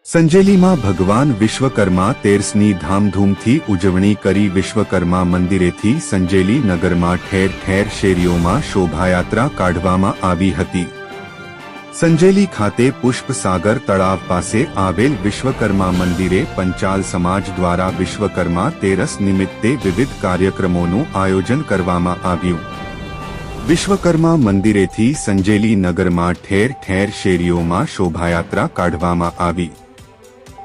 સંજેલીમાં ભગવાન વિશ્વકર્મા તેરસની ધામધૂમથી ઉજવણી કરી વિશ્વકર્મા મંદિરેથી સંજેલી નગરમાં ઠેર ઠેર શેરીઓમાં શોભાયાત્રા કાઢવામાં આવી હતી। સંજેલી ખાતે પુષ્પસાગર તળાવ પાસે આવેલ વિશ્વકર્મા મંદિરે પંચાલ સમાજ દ્વારા વિશ્વકર્મા તેરસ નિમિત્તે વિવિધ કાર્યક્રમોનું આયોજન કરવામાં આવ્યું। વિશ્વકર્મા મંદિરેથી સંજેલી નગરમાં ઠેર ઠેર શેરીઓમાં શોભાયાત્રા કાઢવામાં આવી।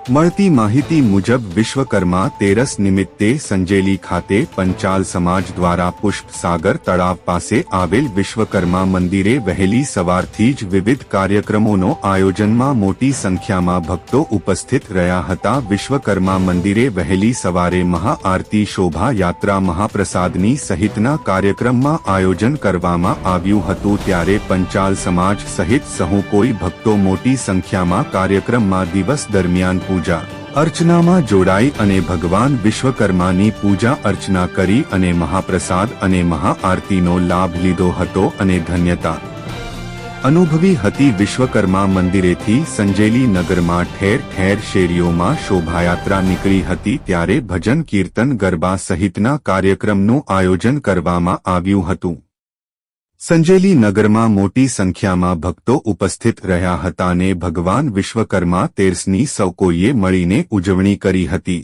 મળતી માહિતી મુજબ વિશ્વકર્મા તેરસ નિમિત્તે સંજેલી ખાતે પંચાલ સમાજ દ્વારા પુષ્પસાગર તળાવ પાસે આવેલ વિશ્વકર્મા મંદિરે વહેલી સવારથી જ વિવિધ કાર્યક્રમોનો આયોજનમાં મોટી સંખ્યામાં ભક્તો ઉપસ્થિત રહ્યા હતા। વિશ્વકર્મા મંદિરે વહેલી સવારે મહાઆરતી શોભાયાત્રા મહાપ્રસાદની સહિતના કાર્યક્રમમાં આયોજન કરવામાં આવ્યું હતું। ત્યારે પંચાલ સમાજ સહિત સહુ કોઈ ભક્તો મોટી સંખ્યામાં કાર્યક્રમમાં દિવસ દરમિયાન પૂજા અર્ચનામાં જોડાઈ અને ભગવાન વિશ્વકર્માની પૂજા અર્ચના કરી અને મહાપ્રસાદ અને મહાઆરતીનો લાભ લીધો હતો અને ધન્યતા અનુભવી હતી। વિશ્વકર્મા મંદિરેથી સંજેલી નગરમાં ઠેર ઠેર શેરીઓમાં શોભાયાત્રા નીકળી હતી। ત્યારે ભજન કીર્તન ગરબા સહિતના કાર્યક્રમનું આયોજન કરવામાં આવ્યું હતું। સંજેલી નગરમાં મોટી સંખ્યામાં ભક્તો ઉપસ્થિત રહ્યા હતા અને ભગવાન વિશ્વકર્મા તેરસની સૌ કોઈએ મળીને ઉજવણી કરી હતી।